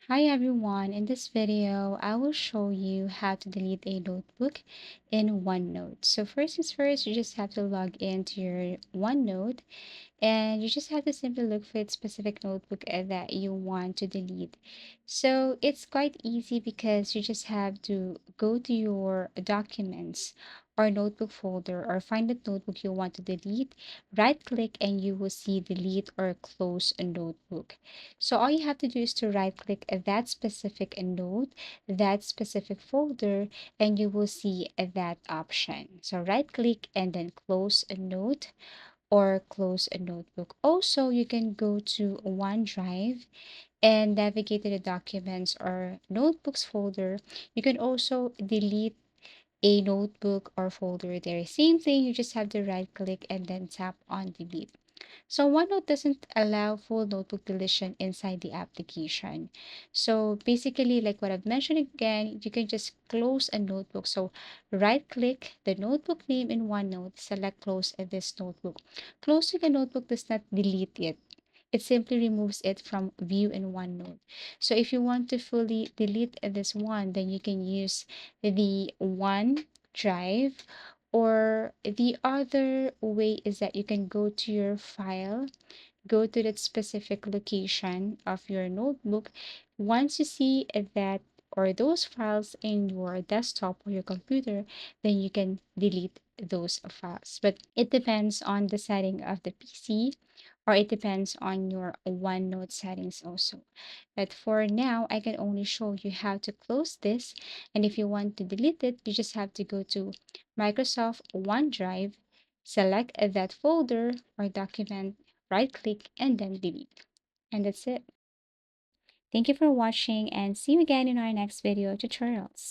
Hi everyone, in this video, I will show you how to delete a notebook in OneNote. So first things first, you just have to log into your OneNote and you just have to simply look for the specific notebook that you want to delete. So it's quite easy because you just have to go to your documents or notebook folder or find the notebook you want to delete, right click and you will see delete or close a notebook. So all you have to do is to right click that specific note, that specific folder, and you will see that option. So right click and then close a note or close a notebook. Also, you can go to OneDrive and navigate to the documents or notebooks folder. You can also delete a notebook or folder there. Same thing, you just have to right click and then tap on delete. So OneNote doesn't allow full notebook deletion inside the application. So basically, like what I've mentioned again, you can just close a notebook. So right click the notebook name in OneNote, select close this notebook. Closing a notebook does not delete it. It simply removes it from view in OneNote. So if you want to fully delete this one, then you can use the OneDrive, or the other way is that you can go to your file, go to that specific location of your notebook. Once you see that or those files in your desktop or your computer, then you can delete those files. But it depends on the setting of the PC, or it depends on your OneNote settings also. But for now, I can only show you how to close this. And if you want to delete it, you just have to go to Microsoft OneDrive, select that folder or document, right click, and then delete. And that's it. Thank you for watching and see you again in our next video tutorials.